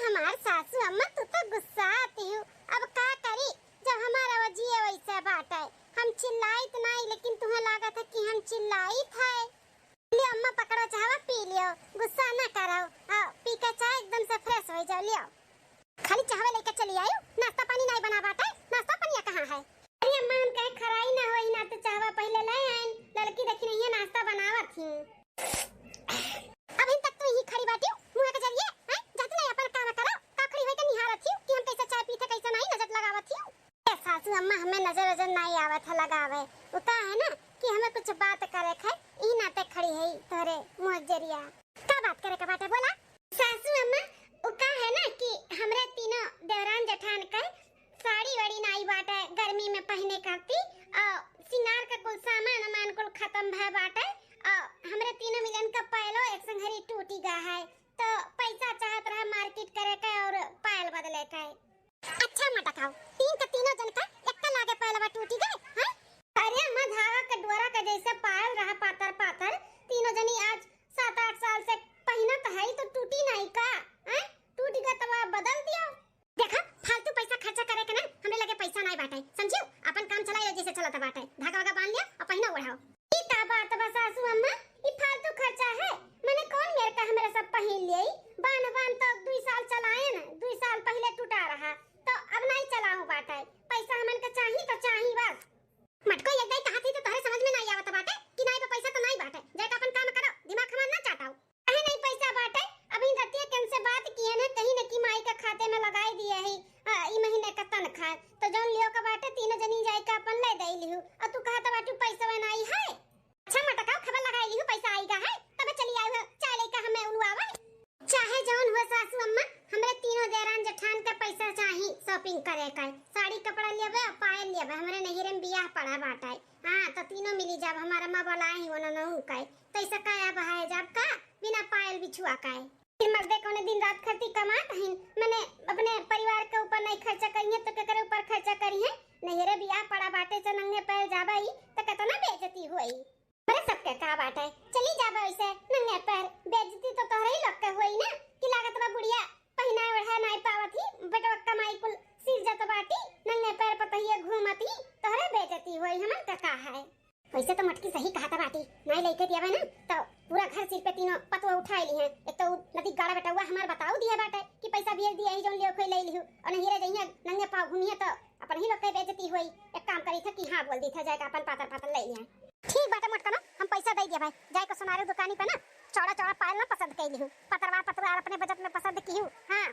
हमार सासू अम्मा तू तो गुस्सा आती हूँ। अब का करी जब हमारा वजिए वैसा बात है। हम चिल्लाइत नहीं लेकिन तुम्हें लगा था कि हम चिल्लाइत है। लियो अम्मा पकड़ो चाहवा पी लियो, गुस्सा ना करो। आओ पी के चाय एकदम से फ्रेश हो जाओ। लियो खाली चाहवा लेके चली आयो, नाश्ता पानी नहीं बना बाटे। नाश्ता पानी कहाँ है? अरे अम्मा हम कहे खराई ना होई ना तो चाहवा पहले ले आइन। लड़की देखी नहीं है नाश्ता बनावत थी। अभी तक तो यही खड़ी बाटी मुंह के जरिए हैं जात नहीं अपन काम करो। का खड़ी होई के निहारत थी कि हम कैसे चाय पीते कैसे नहीं नजर लगावत थी। ए सासू अम्मा हमें नजर नहीं आवत है लगावे। उता है ना कि हमें कुछ बात करे है ई नाते खड़ी है तोरे मुंह जरिया। का बात करे का बाटे बोला सासू अम्मा। उका है ना कि हमरे तीनों देवरान जेठान के साड़ी वाड़ी नाई बाटे गर्मी में पहने करती और सिंगार का कुल सामान अमान कुल खत्म भय बाटे। हमरे तीनों मिलन का पायलो एक संघरी टूटी गया है तो पैसा चाहत रहा मार्केट करे का और पायल बदले का। अच्छा मत खाओ तीन का तीनों जन का एक लागे पायलवा टूटी गए हैं। अरे अम्मा धागा का डोरा का जैसे पायल रहा पातर पातर तीनों जनी आज 7-8 साल से पहनत है तो टूटी नहीं का हैं। टूट गया तो बदल दियो। देखा फालतू पैसा खर्चा करे के ना हमरे लगे पैसा नहीं बाटे समझियो। अपन काम चलाइयो जैसे चलत बाटे धागा वागा बांध लिया और पहना ओढ़ाओ। ई का बात बा सासू अम्मा ई फालतू खर्चा है। मैंने कौन मेरे का हमरे सब पहन लियई बान तो 2 साल चलाए ना 2 साल पहले टूटा रहा तो अब नहीं चलाऊं बाटे। पैसा हमन का चाहिए तो चाहिए बस। मटको एक दई कहा थी तो तोहरे समझ में नहीं आवत बाटे कि नहीं पैसा तो नहीं बाटे। जाके अपन काम करो दिमाग हमार ना चाटाओ। कहे नहीं पैसा बाटे अभी रतिया कन से बात किए ना कहीं न की माई का खाते में लगाई दिए है ई महीने का तनखा तो जौन लियो का बाटे तीनों जनी जाई का अपन ले दई लिहु और तू कहत बाटू पैसा नहीं है। अच्छा मटका खबर लगाई लिहु पैसा आईगा है तब चली आई हो चाय लेके हमें उलवावे। चाहे जौन हो सासू अम्मा हमरे तीनों देरान जेठान का पैसा चाहिए शॉपिंग करे का। साड़ी कपड़ा लेबे पायल लेबे हमरे नहिरे में बियाह पड़ा बाटे। हां तो तीनों मिली जब हमारा मां बोलाई ही ओना नहु का तैसे का अब है जब का बिना पायल बिछुआ का फिर मर्दे कोने दिन रात खर्ची कमात हैं। मैंने अपने परिवार के ऊपर नहीं खर्चा करिए तो केकरे ऊपर खर्चा करिए। नहिरे बियाह पड़ा बाटे से नंगे पैर जाबई तो कितना बेइज्जती होई। अरे सबके का बाटे चली जाबे ऐसे नंगे पैर बेइज्जती तो तोहरे ही लोग के होई ना कि लागत बा बुढ़िया पहिना ओढ़ा नहीं पावत ही बेटवा कमाई कुल सिर जत बाटी नंगे पैर पतहिए घूमती तोहरे बेइज्जती होई हमन का है। वैसे तो मटकी सही कहा था बाटी नहीं लेके दिया ना तो पूरा घर सिर पे तीनों पतवा उठा ली हैं। एक तो नदी गाड़ा बेटा हुआ हमार बताऊ दिया बाटे कि पैसा भेज दिया ही जोन लियो कोई ले लिहु और नहीं रे जइया नंगे पाव घूमिए तो अपन ही लोग के बेइज्जती होई। एक काम करी था कि हां बोल दी था जाके अपन पातर पातर ले लिया। ठीक बाटे मटका ना हम पैसा दे दिया भाई जाए को सुनारे दुकानी पे ना चौड़ा चौड़ा पायल ना पसंद कर लिहु पतरवा अपने बजट में पसंद की हूं। हां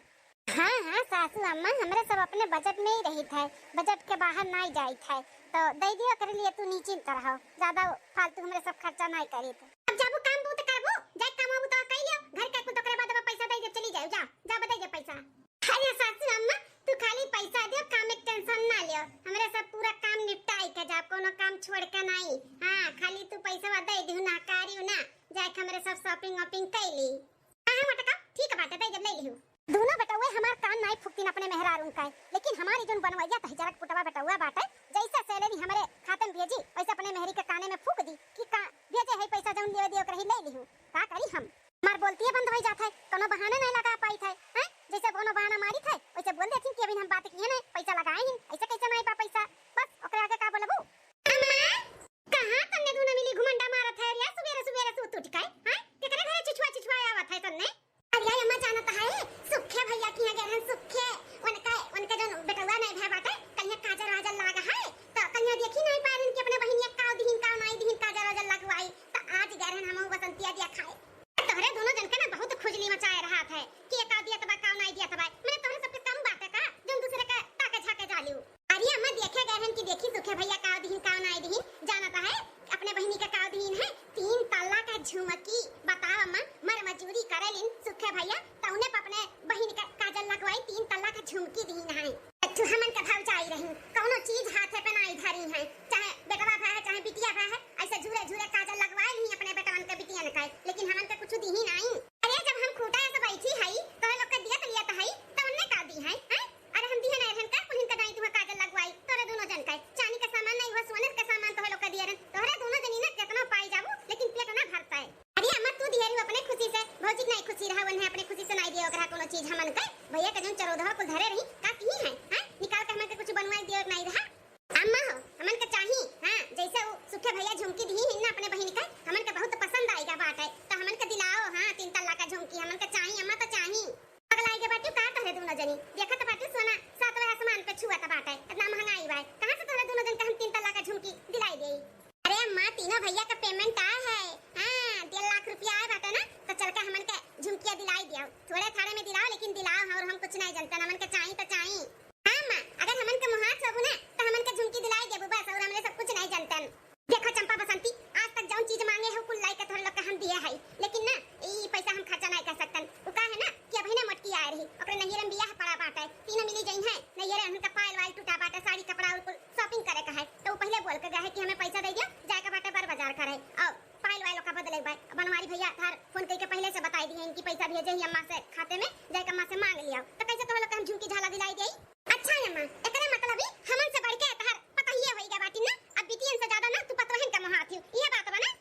सासू अम्मा हमरे सब अपने बजट में ही रही था बजट के बाहर नहीं जाई था तो दे दियो कर लिए तू निश्चिंत रहो ज्यादा फालतू हमरे सब खर्चा नहीं करी। अब जाबू काम बूत करबू जाय कमाबू तो कई लियो घर का कुछ करे बाद पैसा दे दे चली जाओ जा बता दे पैसा। अरे सासू अम्मा तू खाली पैसा दे काम में टेंशन ना लियो हमरे सब पूरा काम निपटाई के जा कोनो काम छोड़ के नहीं। हां खाली तू पैसा दे दिहु ना कारियो ना जाय हमरे सब शॉपिंग वॉपिंग कैली। हां मटका ठीक बात दे जब ले लिहु दोनों बेटुए हमार कान नहीं फुकतीन अपने मेहरारू का लेकिन हमारी जोन बनवैया त जरक पुटवा बेटुआ बाटे जैसा सैलरी हमरे खाते में भेजी वैसे अपने मेहरी के काने में फूक दी कि का भेजे है पैसा जौन दियो कहीं ले लिहु का करी हम मार बोलती है बंद हो जाता है कोनो बहाना नहीं लगा पाई था हैं जैसे कोनो बहाना मारी था वैसे बोल देती कि अभी हम बात किए नहीं पैसा लगाए ही ऐसे कैसे नहीं पा पैसा बस ओकरे आगे का बोलबू। अम्मा कहां तन्ने दोनों मिली घुमंडा मारत है या सुबेरे तू टूट गए हैं केकरे घरे चिछुआ आवत है तन्ने। अरे अम्मा जानत है सुखे भैया की गए सुखे उनका जो बेटवा नहीं भय बाटे कन्या काजल राजल लागा है तो कन्या देखी नहीं पारन कि अपने बहनिया काव दिहिन काव नहीं दिहिन काजल राजल लगवाई तो आज गए हम बसंतिया दिया खाए। तोहरे दोनों जन के ना बहुत खुजली मचाए रहा था कि एक दिया तबा काव नहीं दिया तबा मैंने तोहरे सबके कम बात है का जो दूसरे का ताके झाके जालियो। अरे अम्मा देखे गए कि देखी सुखे भैया काव दिहिन काव नहीं दिहिन जानता है अपने बहनी का काव दिहिन है 3 तल्ला का झुमकी बताओ अम्मा मर मजूरी करेलिन सुखे भैया तौने अपने बहन का काजल लगवाई 3 तल्ला का झुमकी दीन है। तू हमन का भाव चाही रही कोनो चीज हाथे पे नहीं धरी है चाहे बेटवा भा है चाहे बिटिया भा है ऐसे झूरे काजल लगवाए नहीं अपने बेटवन के बिटिया ने लेकिन हमन का कुछ दी ही नहीं। अरे जब हम खूटा से बैठी है तो लोग का दिया तो लिया तो है तो उनने का दी है अरे हम दिए नहीं रहन का कुछ का नहीं तुम्हें काजल लगवाई तोरे दोनों जन का चांदी का सामान नहीं हुआ सोने का सामान तो लोग का दिया रहन तोरे दोनों जनी ना कितना पाई जाबू लेकिन पेट ना भरता है। अरे अम्मा तू दिया अपने खुशी से भौजी नहीं खुशी रहा वन है अपने खुशी से नहीं दिया ओकरा कोनो चीज चीज हमन का भैया के जन चरोदवा को धरे रही का की है हां निकाल के हमन के कुछ बनवाई दियो नहीं रहा अम्मा हो हमन के चाही हां जैसे वो सुखे भैया झुमकी दी है ना अपने बहन का हमन के बहुत पसंद आएगा बात है तो हमन के दिलाओ हां 3 तल्ला का झुमकी हमन के चाही अम्मा तो चाही अगला के बात का करे दोनों जनी देखत बात सोना सातवें आसमान पे छुआ त बात है इतना महंगाई बा कहां से तोरा दोनों जन का हम 3 तल्ला का झुमकी दिलाई देई अरे अम्मा तीनों भैया का पेमेंट आया है हां 1.5 लाख रुपया आया बात है ना तो चल के हमन के झुमकिया दिलाई दियो थोड़े थाड़े में दिलाओ लेकिन दिलाओ और हम कुछ नहीं जानते हमन के चाही तो चाही हां मां अगर हमन के मुहात सबू ना तो हमन के झुमकी दिलाई देबू बस और हमरे सब कुछ नहीं जानतन देखो चंपा बसंती आज तक जौन चीज मांगे है कुल लाई के थोड़ा लोग हम दिए है लेकिन ना ई पैसा हम खर्चा नहीं कर सकतन उ का है ना कि अभी ना मटकी आ रही ओकरे नहिरम बियाह पड़ा बात है तीनों मिली जइन है नहिरे उनका पायल वाल टूटा बात है साड़ी कपड़ा और कुल शॉपिंग करे का है तो वो पहले बोल के गया है कि हमें पैसा दे दियो जाके बाटे बार बाजार करे और पायल वालों का बदले भाई बनवारी भैया थार फोन करके पहले से बताई दी है इनकी पैसा भेजे ही अम्मा से खाते में जाके अम्मा से मांग लिया तो कैसे तो लोग हम झुमकी झाला दिलाई देई अच्छा अम्मा एकरे मतलब ही हमन से बढ़ के तार पता ही होई गा बाटी ना अब बिटियन से ज्यादा ना तू पतवहन का मोहात ही ये बात बा ना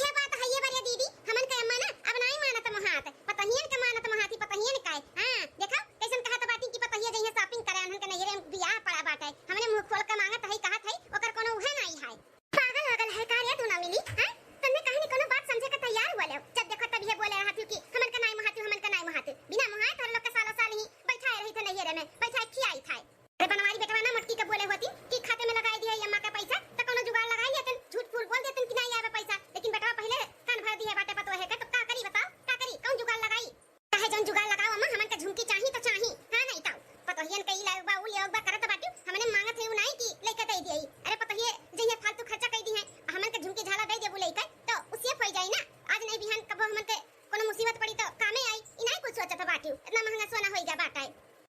ये बात है ये बरिया दीदी हमन के अम्मा ना अब नहीं मानत मोहात पतहियन के मानत मोहाती पतहियन का हां देखा कैसन कहा तो बाटी की पतहिया जइहे शॉपिंग करे उनन के नहिरे बियाह पड़ा बात है हमने मुंह खोल के मांगत है कहत है ओकर कोनो उहे नहीं है पागल लगल है कार्य तू ना मिली हां तन्ने कहानी कोनो बात समझे के तैयार हुआ ले जब देखो तब ये बोले रहा थी कि हमन का नहीं मोहाती बिना मोहात हर लोग के सालों साल ही बैठा रही थे नहिरे में बैठा खियाई था अरे बनवारी बेटवा ना मटकी के बोले होती कि खाते में लगाई दिया अम्मा का पैसा तो कोनो जुगाड़ लगाई लेतन झूठ फूल बोल देतन कि नहीं आवे पैसा लेकिन बेटवा पहले कान भर दी है बाटे पतो है का तो का करी बताओ का करी कौन जुगाड़ लगाई काहे जौन जुगाड़ लगाओ अम्मा हमन का झुमकी चाही तो चाही हां नहीं ताऊ पतोहियन के इला बा उ लेबा करत बाटू हमने मांगत है नहीं कि लेके दे दिए अरे पतोहिए जइए फालतू खर्चा कर दी है हमन के झुमकी झाला दे देबू लेके तो उसे हो जाई ना आज नहीं बिहान कब हमन के कोनो मुसीबत पड़ी तो कामे आई ई नहीं कुछ सोचत बाटू इतना महंगा सोना होई जा बाटा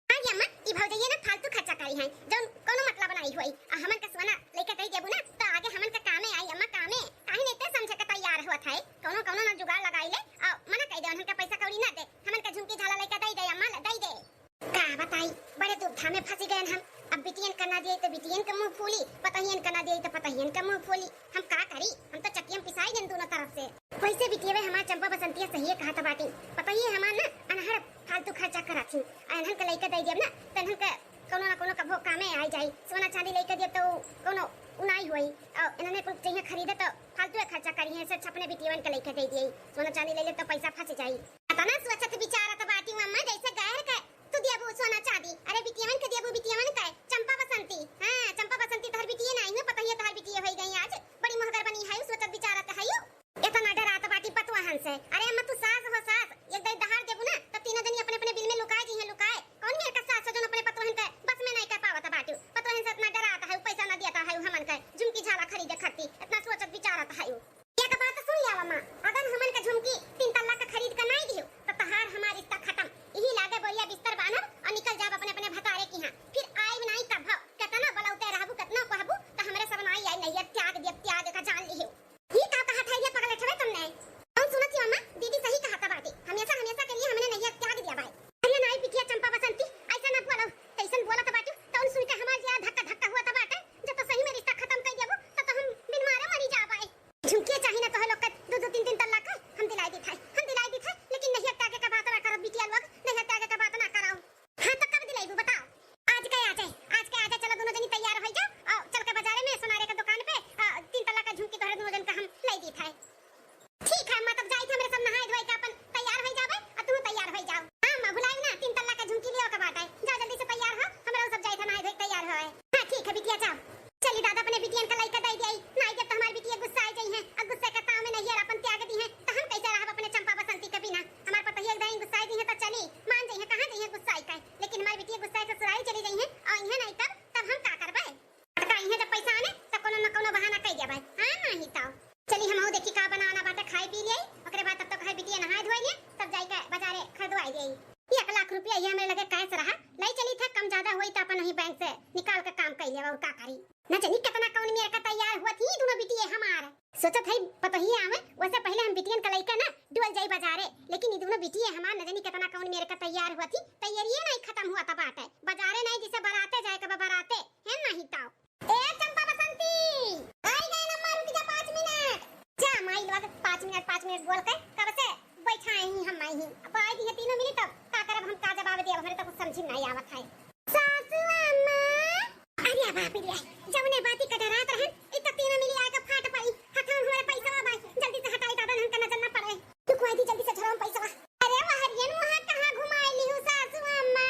हां अम्मा ई भौजइए ना फालतू खर्चा करी है जौन कोनो मतलब नहीं होई हमन का सोना लेके दे देबू ना तो आगे हमन का कामे आई अम्मा कामे काहे नहीं ते समझे के तैयार होत है कोनो कोनो ना जुगाड़ लगाई ले और मना कह दे उनन का पैसा कौड़ी ना दे हमन का झुमकी झाला लेके दे दे अम्मा दे दे का बताई बड़े दुविधा में फंस गए हम अब बिटियन करना दिए तो बिटियन का मुंह फूली पतहियन करना दिए तो पतहियन का मुंह फूली हम का करी हम तो चक्कियम पिसाई जन दोनों तरफ से वैसे बिटियवे हमार चंपा बसंतिया सही कहा था बाटी पतहिए हमार ना अनहर फालतू खर्चा करत थी अनहन के लेके दे देब ना तनहन के कोनो ना कोनो कभो कामे आई जाई सोना चांदी लेके दे तो कोनो उनाई होई और इन्होंने कुछ चाहिए खरीदे तो फालतू खर्चा करी है सिर्फ अपने बिटियन के लेके दे दिए सोना चांदी ले ले तो पैसा फंस जाई पता ना सोचत बिचारा तो बाटी अम्मा जैसे गैर का तू दियाबू सोना चांदी अरे बिटियन के दियाबू बिटियन का चंपा बसंती हां चंपा बसंती तोहर बिटिये नहीं है पता है तोहर बिटिये होई गई आज बड़ी महगर बनी है सोचत बिचारा त हयो इतना डरात बाटी पतवा हंस है अरे अम्मा तू सास हो सास एक दिन दहाड़ देबू ना तो तीनों जनी अपने अपने बिल में लुकाए जी है लुकाए कौन मेरे का सास जो अपने पतवा हन के बस में नहीं कर पावत बाटी पतवा हन से इतना डराता है पैसा ना देता है हमन का झुमकी झाला खरीदे खाती इतना सोचत बिचारा त हयो ये का बात सुन लिया अम्मा अगर हमन का झुमकी 3 तल्ला का खरीद कर नहीं दियो तो तहार हमार रिश्ता खत्म यही लागे बोलिया बिस्तर बांधब और निकल जाब अपने अपने भतारे की हां फिर आई नहीं कब कितना बलौते रहबू कितना कहबू तो हमरे सब नहीं आई नहीं त्याग दे त्याग का जान लियो ये का कहा था ये पगल ठवे तुमने कौन सुनत थी अम्मा दीदी सही कहा था बाटी हमेशा हमेशा के लिए हमने नहीं त्याग दिया भाई अरे नहीं पिटिया चंपा बसंती ऐसा ना बोलो कैसन बोला था बाटी तो सुन के हमार जा धक्का धक्का हुआ था बाटे जब तो सही में रिश्ता खत्म कर देबू तो हम बिन मारे मरी जा पाए झुमके चाहिए ना तो लोग का 2-3 तल्ला का हम दिलाई दी था लेकिन नहीं त्यागे का बात ना करो बिटिया लोग नहीं त्यागे का बात ना कराओ हां तो कब दिलाई बताओ आज के आ जाए चलो दोनों जनी तैयार हो जाओ और चल के बाजार में सोनारे का दुकान पे 3 तल्ला का झुमकी तोहरे दोनों जन का हम लाई दी था ठीक है मतलब जाई थे मेरे सब नहाए धोए के अपन तैयार हो जाबे और तू तैयार हो जाओ हां मैं भुलाई ना 3 तल्ला का झुमकी लियो का बात है जा जल्दी से तैयार हो हमरा सब जाई थे नहाए धोए तैयार हो हां ठीक है बिटिया जाओ चली दादा अपने बिटियन का लइका दई देई नहीं जब हमारी बिटिया गुस्सा आ गई है और गुस्से का ताव में नहीं यार अपन त्याग दी है तो हम कैसे रहब अपने चंपा बसंती के बिना हमार पता ही एकदम गुस्सा दी है तो चली मान जाई है कहां जाई है गुस्सा आई का लेकिन हमारी बिटिया गुस्सा से ससुराल चली गई है और इहे नहीं तब हम का करबे अटका इहे जब पैसा आने तब कोनो न कोनो बहाना कई देबे हां नहीं ताऊ चली हम देखी का बनाना बाटे खाई पी लिए ओकरे बाद तब तक है बिटिया नहाए धोई ले तब जाई के बाजारे खरीदवाई गई 1 लाख रुपया ये हमें लगे कैसे रहा नहीं चली था कम ज्यादा हुई तो अपन ही बैंक से निकाल के काम कर ले और का करी न जानी कितना कौन मेरे का तैयार हुआ थी दोनों बिटिया हमार सोचत है पता ही आवे वैसे पहले हम बिटियन का लइका ना डुअल जाई बाजारे लेकिन ये दोनों बिटिया हमार न जानी कितना कौन मेरे का तैयार हुआ थी तैयारी नहीं खत्म हुआ था बात है बाजारे नहीं जिसे बराते जाए कब बराते है नहीं ताऊ ए चंपा बसंती आई गए ना मारू की 5 मिनट जा माई लोग 5 मिनट बोल के कब से बैठा ही हम आई ही अब आई दी है 3 मिनट तब का करब हम का जवाब चिल्लाई आवत है। सासू अम्मा, अरे बाप रे, जौने बाती का डरात रहन इत तीन मिली आके फाट पई। हथन हमारे पैसा बा, जल्दी से हटाई दादा हमका नजर ना पड़े। तू कोई दी जल्दी से झराम पैसा। अरे महरियन वहां कहां घुमाईली हूं सासू अम्मा?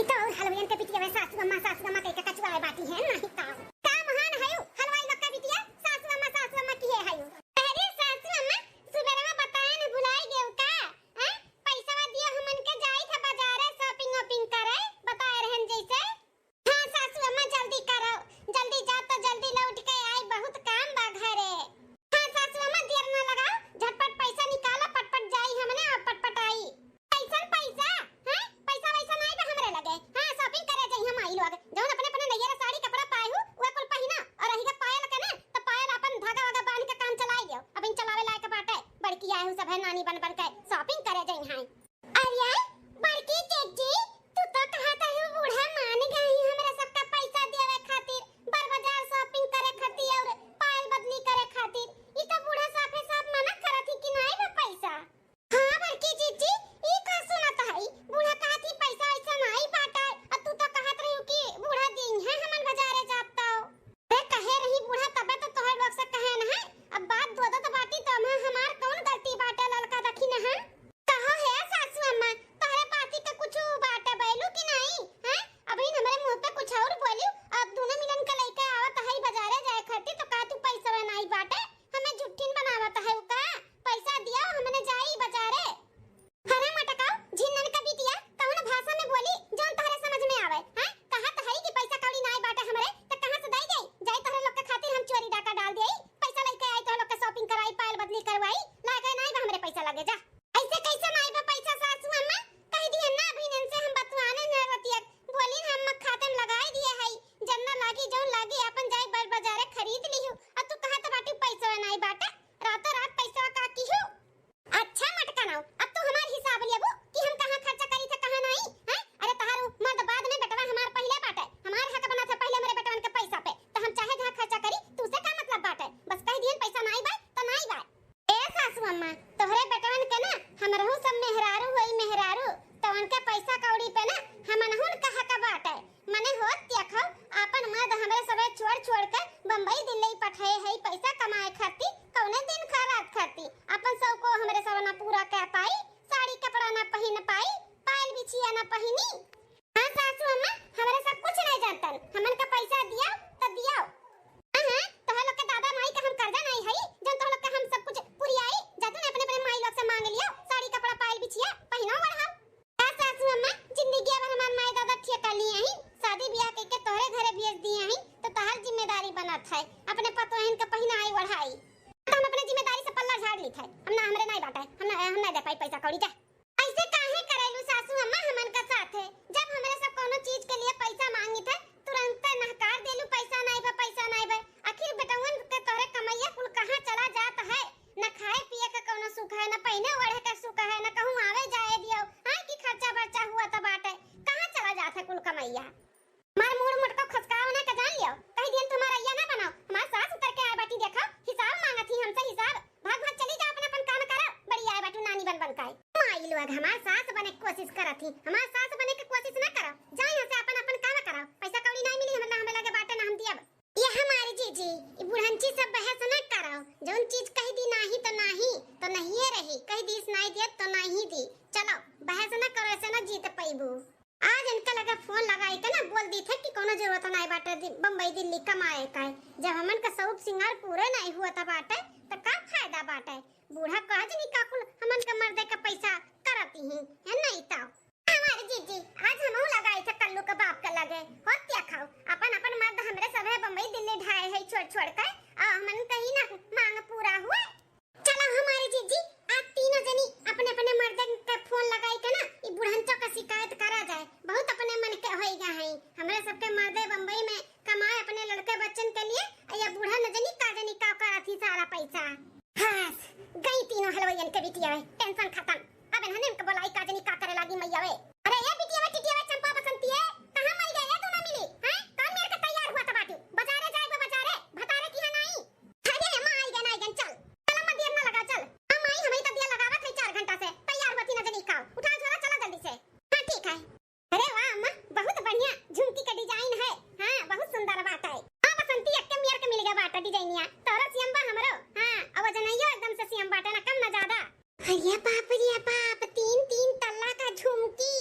इत और हलवाईन के पिटिया सासू अम्मा कह के कचवाए बाटी है नहीं का। का महान है हलवाई लोग का पिटिया सासू अम्मा की है। अरे सासू अम्मा, सुबह में बताए न भुलाई गेउ का? हैं पैसा दिया हमन के जाई था बाजार शॉपिंग वॉपिंग करे, बताए रहन जैसे। हां सासू अम्मा जल्दी करो, जल्दी जा तो जल्दी लौट के आई, बहुत काम बा घरे। हां सासू अम्मा देर न लगाओ, झटपट पैसा निकालो, पटपट जाई हमने और पटपट आई। पैसा हैं पैसा वैसा नहीं बा हमरे लगे। हां शॉपिंग करे जाई हम आई लोग, जौन अपने अपने नैया साड़ी कपड़ा पाए हूं ओए कुल पहिना, और रही के पायल के ना तो पायल अपन धागा वागा बांध के काम चलाई दियो। अब इन चलावे लायक बाटे, बड़की आए हूं सब है नानी बन बन के शॉपिंग करे जाई हां। अरे बड़की चेची, तू तो कहता है बूढ़ा मान गई हमरा सबका पैसा देवे खातिर, बर बाजार शॉपिंग करे खातिर और पायल बदली करे खातिर। ई तो बूढ़ा साफे साफ मना करत ही कि नहीं बा पैसा। हां बड़की चेची, ई का सुनत है बूढ़ा कहती पैसा वैसा नहीं बाटा, और तू तो कहत रही कि बूढ़ा दिन है हमन बाजारे जाता हो। रे कहे रही बूढ़ा तबे तो तोहर लोग से कहे न है। अब बात दो तो बाटी तो हमार कौन गलती बाटे ललका दखी न है। कहो है सासू अम्मा, तोहरे बाती का कुछ बाटे बैलू कि नहीं हैं? अभी हमरे मुंह पे कुछ और बोलियो, अब दोनों मिलन के लेके आवत है बाजारे जाए खातिर, तो का तू पैसा नहीं बाटे हमें झुट्ठीन बनावत है का? पैसा दिया हमने जाई बाजारे। हरे मटकाओ झिन्नन का बिटिया, कौन भाषा में बोली जोन तोहरे समझ में आवे हैं? कहत है कि पैसा कौड़ी नहीं बाटे हमरे, त कहां से दई जाई तोहरे लोग के खातिर हम चोरी डाका डाल देई, पैसा लेके आई तोहरे लोग के शॉपिंग कराई, पायल बदली करवाई, लागे नहीं बा हमरे पैसा लगे जा। ऐसे कैसे नहीं बा पैसा सासू अम्मा? कह दिए ना अभिनन से हम बतवाने न रतिया, बोली हम खाते में लगाई दिए है, जन्ना लागी जोन लागी अपन जाई बर बाजारे खरीद लिहु, और तू कहत बाटी पैसा नहीं बाटे, रातों रात पैसा का की हो। अच्छा मटका नाउ, अब तू हमार हिसाब लेबू कि हम कहां खर्चा करी थे कहां नहीं हैं? अरे तहारू मर्द बाद में बेटवा हमार पहले बाटे, हमार हक बना था पहले मेरे बेटवन के पैसा पे, तो हम चाहे जहां खर्चा करी तू से का मतलब बाटे? बस कह दियन पैसा नहीं बा तो नहीं बा। ए सासू अम्मा, तोहरे बेटवन के ना हमरहु सब मेहरारू होई मेहरारू, तो उनके पैसा कौड़ी पे ना हमनहुन का हक बाटे। मने होत देखो अपन मर्द हमरे सबे छोड़ के बंबई दिल्ली पठाए है पैसा कमाए खातिर, कौने दिन खा रात खातिर अपन सब को हमरे सब ना पूरा कह पाई, साड़ी कपड़ा ना पहन पाई, पायल बिछिया ना पहनी। हां सासू अम्मा, हमरे सब कुछ नहीं जानतन, हमन का पैसा दिया तो दियाओ। हां तोहर लोग के दादा माई का हम कर्जा नहीं है जन तोहर लोग के हम सब कुछ पुरियाई, जातू ने अपने अपने माई लोग से मांग लियो, साड़ी कपड़ा पायल बिछिया पहिनो बढ़ाओ। हां सासू अम्मा, जिंदगी भर हमार माई दादा ठेका लिए हैं, शादी ब्याह करके तोहरे घरे भेज दिए हैं, तो तोहर जिम्मेदारी बनत है अपने पतोहन के पहिनाई ओढ़ाई। हम अपने जिम्मेदारी से पल्ला झाड़ ली थे, हमरे नहीं बाटा, हम नहीं दे पाई पैसा कौड़ी जा। ऐसे काहे करेलू सासू अम्मा हमन का साथ है? जब हमरे सब कोनो चीज के लिए पैसा मांगी थे तुरंत नहकार देलू पैसा नहीं बा। आखिर बेटवन के तोहरे कमैया कुल कहां चला जात है? न खाए पिए का कोनो सुख है, न पहने ओढ़े का सुख है, न कहूं आवे जाए दियो हां की खर्चा बर्चा हुआ त बाटे, कहां चला जात है कुल कमैया? मार मूड मुटको खसकाओ ना का जान लियो, कह दियन तुम्हारा या ना बनाओ, हमार सास उतर के आए बाटी देखो, हिसाब मांगत थी हमसे हिसाब, भाग चली जा अपन अपन काम करो, बड़ी आए बाटू नानी बन का। माई लोग हमार सास बने की कोशिश करत थी, हमार सास बने की कोशिश ना करो, जा यहां से अपन काम करो, पैसा कौड़ी नहीं मिली हमरा हमें लगे बाटे ना हम दियब। ये हमारी जीजी ई बुढ़ंची सब बहस ना करो, जोन चीज कह दी नहीं तो नहीं रही, कह दी नहीं दिया तो नहीं दी, चलो बहस ना करो, ऐसे ना जीत पैबू। आज इनका लगा फोन लगाई के ना बोल दी थे कि कोनो जरूरत नहीं बाटे बंबई दिल्ली कमाए का, जब हमन का शौक सिंगार पूरे नहीं हुआ था बाटे तो का फायदा बाटे? बूढ़ा कह जनी काकुल हमन का मर्दे का पैसा करती ही है नहीं ताऊ। हमारी जीजी आज हमहु लगाई थे कल्लू के बाप का लगे, और क्या खाओ अपन अपन मर्द हमरे सब है बंबई दिल्ली ढाए है छोड़ के, हमन कहीं ना मांग पूरा हुआ। चलो हमारी जीजी आज तीनों जनी अपने अपने मर्द के फोन लगाई के ना ई बुढ़ंचो का शिकायत करा जाए, बहुत अपने मन के होइगा है, हमरे सबके मर्दे बंबई में कमाए अपने लड़के बच्चन के लिए, या बूढ़ा न जनी का करथी सारा पैसा। हां गई तीनों हलवैयन के बिटिया टेंशन खत्म, अब इन्होंने इनके बोलाई का जनी का करे लागी मैया वे। अरे ये बिटिया टिटिया अरे वाह अम्मा, बहुत बढ़िया झुमकी का डिजाइन है। हां बहुत सुंदर बात है। हां बसंती अक्के मियर के मिल गया बाटा डिजाइनिया तोरा सियम बा हमरो। हां अब जनइयो एकदम से सियम बाटा ना कम ना ज्यादा। अरे बाप रे बाप, तीन तीन तल्ला का झुमकी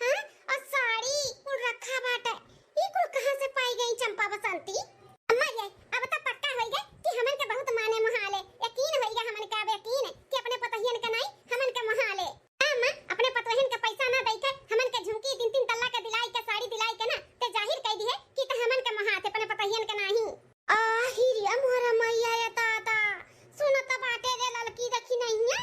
हां और साड़ी कुल रखा बाटा। ये कुल कहां से पाई गई चंपा बसंती? अम्मा ये अब तो पक्का होई गए कि हमन के बहुत माने मोहाले। यकीन होई गया हमन का, अब यकीन कि अपने पतहियन के नहीं हमन के मोहाले। अम्मा अपने पतहियन के पैसा ना देके हमन के झुमकी तीन तीन तल्ला के दिलाई के साड़ी दिलाई के ना ते जाहिर कह दी है कि त हमन के मोहाते अपने पतहियन के नहीं। आहिरिया मोरा मैया या दादा सुनो त बाटे रे लड़की देखी नहीं है।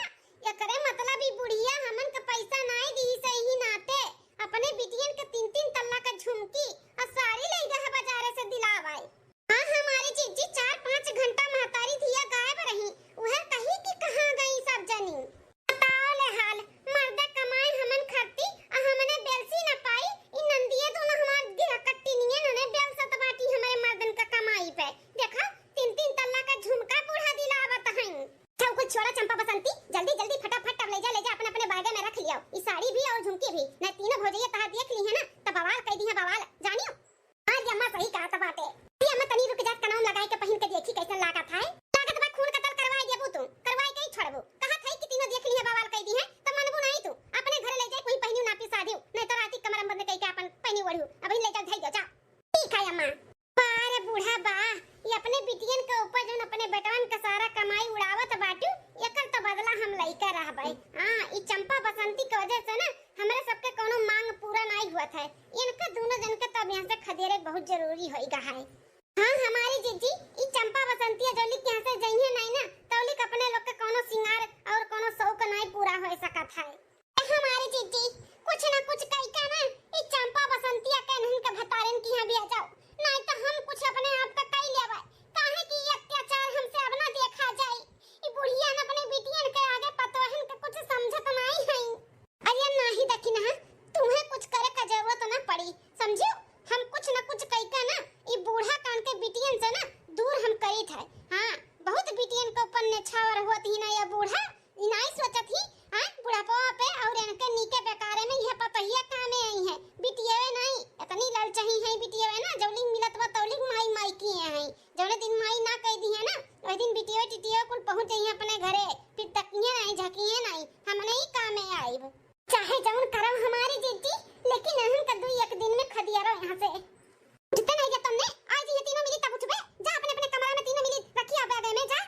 एकरे मतलब ई बुढ़िया हमन के पैसा नहीं दी सही नाते अपने बिटियन के तीन तीन तल्ला का झुमकी और साड़ी ले गए बाजार से दिलावाई। हां हमारी जीजी 4-5 घंटा महतारी थिया गायब रही। वह कही कि कहां गई सब जनी। बताओ ले हाल मर्द कमाए हमन खरती आ हमने बेलसी न पाई। इ नंदिए दोनों हमार गिरकट्टी निये ने बेल सत बाटी हमारे मर्दन का कमाई पे। देखा तीन तीन तल्ला का झुमका बूढ़ा दिलावत हैं। चल कुछ छोड़ा चंपा बसंती, जल्दी जल्दी फटाफट अब ले जा अपने अपने बैग में रख लियो। ई साड़ी भी और झुमकी भी न तीनों भौजैया तहां देख ली है ना त बवाल कह दी है बवाल जानियो। आज अम्मा सही कहा त बाटे। ये अम्मा तनी रुक जा, कनाम लगाई के पहन के देखी कैसा लागत है। लागत बा खून कतल करवाई देबू तू, करवाई के ही छोड़बू। कहा था कि तीनों देख ली है बवाल कह दी है त मनबू नहीं तू। अपने घर ले जाए कोई पहनियो ना पिसा दियो, नहीं तो राती कमरम बंद कह के अपन पहनी ओढ़ू। अभी ले जा धई दो जा। ठीक है अम्मा। बारे बूढ़ा बा ये अपने बिटियन के ऊपर जन अपने बेटवन का सारा कमाई उड़ावत बाटू, एकर तो बदला हम लइका रहबै। हां ई चंपा बसंती के वजह से ना हमरे सबके कोनो मांग पूरा नहीं हुआ था। इनका दोनों जन के तब यहां से खदेरे बहुत जरूरी होइगा है। हां हमारी जीजी ई चंपा बसंती जल्दी यहां से जइहे नहीं ना तौलिक अपने लोग के कोनो सिंगार और कोनो शौक नहीं पूरा हो सकत है। हमारी जीजी कुछ ना कुछ कई का ना ई चंपा बसंतिया के नहीं के भतारन की यहां भी आ जाओ, नहीं तो हम कुछ अपने आप का कई लेबै। काहे कि ये अत्याचार हमसे अब ना देखा जाए। ई बुढ़िया न अपने बिटियन के आगे पतोहन के कुछ समझत नहीं है। अरे नहीं दखिना तुम्हें कुछ करे का जरूरत ना पड़ी, समझियो। हम कुछ ना कुछ कई का ना ई बूढ़ा कान के बिटियन से ना दूर हम करी थे। हां बहुत बिटियन के ऊपर नेछावर होत ही ना ये बूढ़ा ई नहीं सोचत ही। हां बुढ़ापा पे और इनके नीके बेकारे में यह पतहिया कामे आई है। बिटियावे नहीं इतनी ललचही है बिटियावे ना जौली मिलत बा तौली माई माई की है। जौले दिन माई ना कह दी है ना ओई दिन बिटियावे टिटिया कुल पहुंच जाई अपने घरे, फिर तकिए नहीं झकिए नहीं हमने ही कामे आईब। चाहे जौन करम हमारी जीजी, लेकिन हम कदू एक दिन में खदियारो यहां से जितने नहीं के तुमने आज ये तीनों मिली तब उठबे जा अपने अपने कमरा में तीनों मिली रखिया बैग में जा।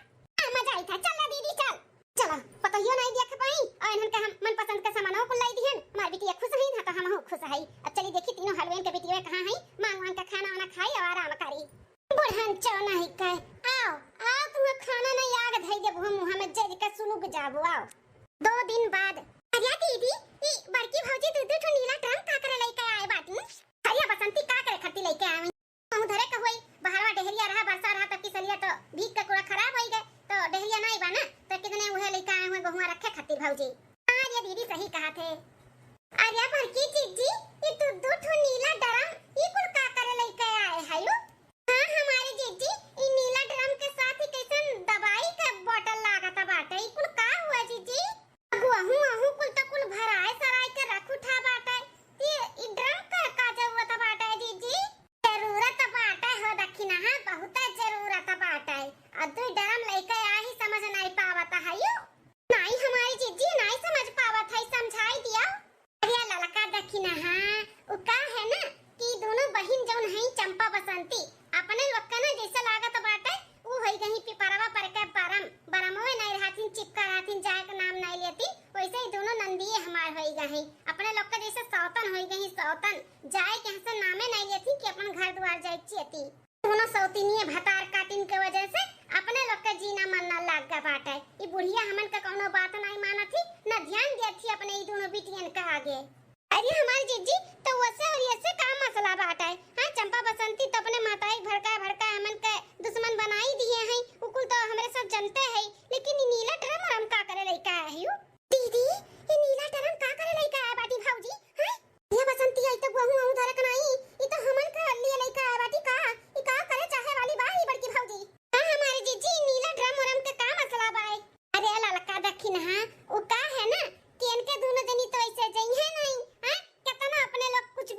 मजा आई था। चल दीदी चल चलो पतहियो नहीं देख पाई और इनन के हम मनपसंद के सामानों को लाई दिहन। हमार बिटिया खुश है ना तो हम हो खुश है। अब चली देखी तीनों हलवेन के बिटिया कहां है, मांग मांग के खाना वाना खाई और आराम करी। बुढ़न चो नहीं कह आओ आओ तुम्हें खाना नहीं आग धई देब हम मुंह में जज के सुनुक जाबो आओ। 2 दिन बाद अरे दीदी ई बड़की भौजी दूध ठो नीला ड्रम का करे लेके आए बाटी। अरे बसंती का करे खट्टी लेके आए कहूं धरे का होई बहरवा डेहरिया रहा बरसा रहा तब की सलिया तो भीग का कूड़ा खराब होई गए तो डेहरिया नहीं बना तो कितने उहे लेके आए हुए गहुआ रखे खट्टी भौजी। हां ये दीदी सही कहा थे। अरे बड़की जीजी ये दूध ठो नीला ड्रम ई कुल का करे लेके आए हायो। हां हमारी जीजी ई नीला ड्रम के साथ ही कैसन दवाई का बोतल लागत बाटे। ई कुल का हुआ जीजी? अहू अहू कुल तो कुल भराए सराय के रख उठा बाटे। ई ड्रम का जरूरत बाटे जीजी? जरूरत बाटे हो दखिना हां बहुत जरूरत बाटे। अदु ड्रम लेके आ ही समझ नहीं पावत हायो। नहीं हमारी जीजी नहीं समझ पावत है, समझाई दिया। अरे ललका दखिना हां उ का है ना कि दोनों बहन जौन है चंपा बसंती अपने लोग का ना जैसा लागत बाटे उ होई गई पिपरवा पर के बरमोए नहीं रहतिन चिपका रहतिन जाए का नाम नहीं लेती। वैसे ही दोनों नंदिए हमार होई गई अपने लोग का जैसे सौतन होई गई सौतन जाए के से नामे नहीं लेती कि अपन घर द्वार जाए चेती। दोनों सौतिनिए भतार काटिन के वजह से अपने लोग का जीना मरना लाग गा बाटे। ई बुढ़िया हमन का कोनो बात नहीं मानत थी ना ध्यान देत थी अपने ई दोनों बिटियन का आगे। अरे हमारी जीजी तो वैसे और ऐसे का मसला बाटा है। हां चंपा बसंती तो अपने माताई भड़का भड़का हमन के दुश्मन बनाई दिए हैं उकुल तो हमरे सब जनते हैं। लेकिन ई नीला ड्रम हम का करे लइका आहियो दीदी ई नीला ड्रम का करे लइका आ बाटी भौजी? हां ये बसंती आई तो गहू गहू धरक नहीं ई तो हमन का लिए लइका आ बाटी का ई का करे चाहे वाली बा ई बड़की भौजी। हां हमारी जीजी नीला ड्रम और हम के का मसला बा? अरे ललका दखिन हां उ का है ना कि इनके दोनों जनी तो ऐसे जई है नहीं। हां कितना अपने लोग कुछ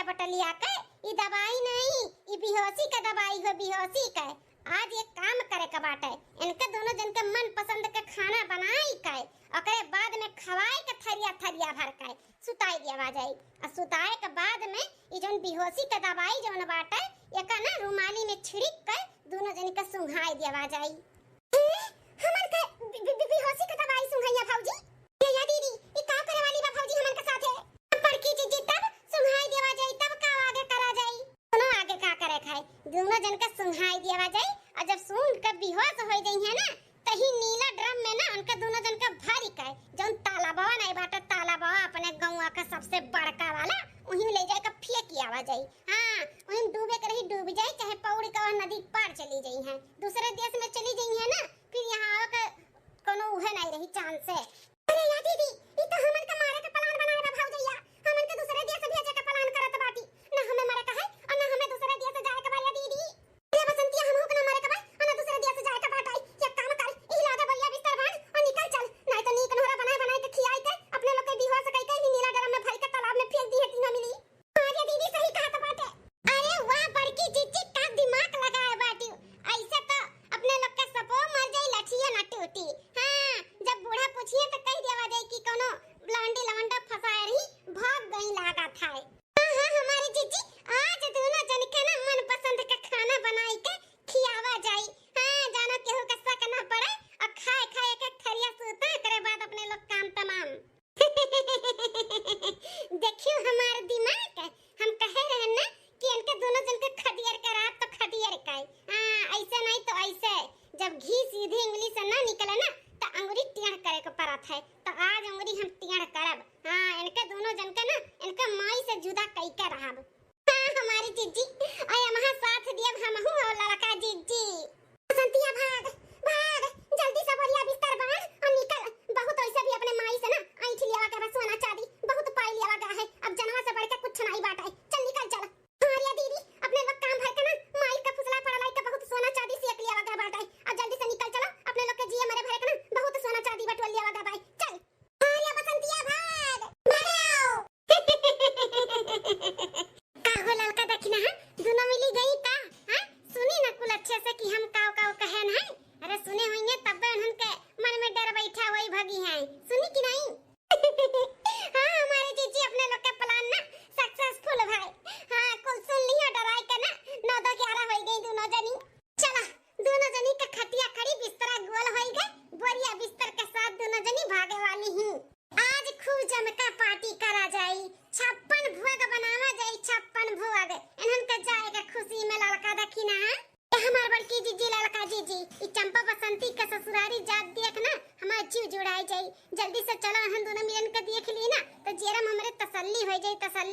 लिया बटलिया के, ई दवाई नहीं, ई बेहोशी का दवाई हो, बेहोशी का। आज एक काम करे के बाटे, इनके दोनों जन के मन पसंद के खाना बनाई के, ओकरे बाद में खवाए के थरिया थरिया भर के सुताई देवा जाई। आ सुताए के बाद में ई जोन बेहोशी का दवाई जोन बाटे एका ना रुमाली में छिड़क के दोनों जन के सुंघाई देवा जाई। हमन के बेहोशी का दवाई सुंघाइया भौजी, या दीदी ई का करे वाली बा भौजी हमन के साथे? पड़की जी तब सुंघाई देवा जाई, तब का आगे करा जाई? दोनों आगे का करे खाए, दोनों जन के सुंघाई देवा जाई। और जब सूंघ के बेहोश हो जाई है ना, तही नीला ड्रम में ना उनका दोनों जन का भारी के जोन तालाबवा नहीं बाटे, तालाबवा अपने गौवा का सबसे बड़का वाला, वहीं ले जाए का फेंक आवा जाई। हां वहीं डूबे के रही डूब जाई, चाहे पौड़ी का नदी पार चली जाई है, दूसरे देश में चली जाई है ना, फिर यहां आके कोनो उहे नहीं रही चांस से। अरे या दीदी ई तो हमन के मारे के प्लान बनाए बा भौजैया, हमन के दूसरे देश भेजे के प्लान करत बाटी, ना हमें मारे का है और ना हमें दूसरे देश जाए के बा। या दीदी ये बसंतिया हमहु के ना मारे के बा और ना दूसरे देश जाए के बाटाई। एक काम कर, ई लादा बलिया बिस्तर बांध और निकल चल, नहीं तो नीक नोरा बनाए के खियाई के अपने लोग के बेहोश कई के नीला ड्रम में भर के तालाब में फेंक दी है, तीना मिली। अरे दीदी सही कहा बाटे। अरे वाह बड़की जीजी का दिमाग लगाए बाटी, ऐसे तो अपने लोग के सपो मर जाई, लठिया ना टूटी। हां जब बूढ़ा पूछिए तो कह देवा जाए कि कोनो लवंडी लवंडा फसाए रही, भाग गई लागा था। हां हमारी जीजी आज दोनों जन के ना मन पसंद का खाना बनाई के खियावा जाई। हां जानो केहू का शक ना पड़े और खाए खाए के थरिया सूता करे बाद अपने लोग काम तमाम। देखियो हमारे दिमाग, हम कह रहे हैं ना कि इनके दोनों जन के खदियर के रात तो खदियर का। हां ऐसे नहीं तो ऐसे, जब घी सीधे उंगली से ना निकले ना तो अंगुली टेढ़ करे के पड़त है, तो आज अंगुली हम टेढ़ करब। हां इनके दोनों जन के ना इनके माई से जुदा कई के रहब। हां हमारी जीजी आय हमारा साथ दियब, हमहु और लड़का जीजी। बसंतिया भाग भाग जल्दी से बढ़िया बिस्तर बांध और निकल, बहुत ऐसे भी अपने माई से ना ऐठ लियावा के सोना चांदी बहुत पाई लियावा गा है, अब जनवा से बढ़ के कुछ नहीं बाटा है, चल निकल चल। हां या दीदी अपने लोग काम भर के ना माई का फुसला पड़लाई के बहुत सोना चांदी सेक लियावा गा बाटा है, अब जल्दी से निकल चलो, अपने लोग के जिए मरे भरे के ना बहुत सोना चांदी बटोल लियावा गा बाई, चल। हां या बसंतिया भाग भागो। का हो ललका दखना है, दोनों मिली गई का? हां सुनी ना कुल अच्छे से कि हम काव काव कहन है, अरे सुने होंगे तब उनके मन में डर बैठा वही भगी है, सुनी कि नहीं? हां हमारे जीजी अपने लोग के प्लान ना सक्सेसफुल भाई। हां कुल सुन लियो, डराई के ना 9-11 हो गई दोनों जनी। चला दोनों जनी का खटिया खड़ी बिस्तर गोल हो गए, बोरिया बिस्तर के साथ दोनों जनी भागे वाली हूं। आज खूब जमका पार्टी करा जाई, 56 भोग बनावा जाई, 56 भोग इन्हन के जाएगा खुशी में लड़का दखिना है। हमार बड़की जीजी लड़का जीजी ई चंपा बसंती का ससुरारी जात देख ना हमार जीव जुड़ाई जाई। जल्दी से चलो हम दोनों मिलन के देख ली ना तो जेरम हमरे तसल्ली हो जाई, तसल्ली।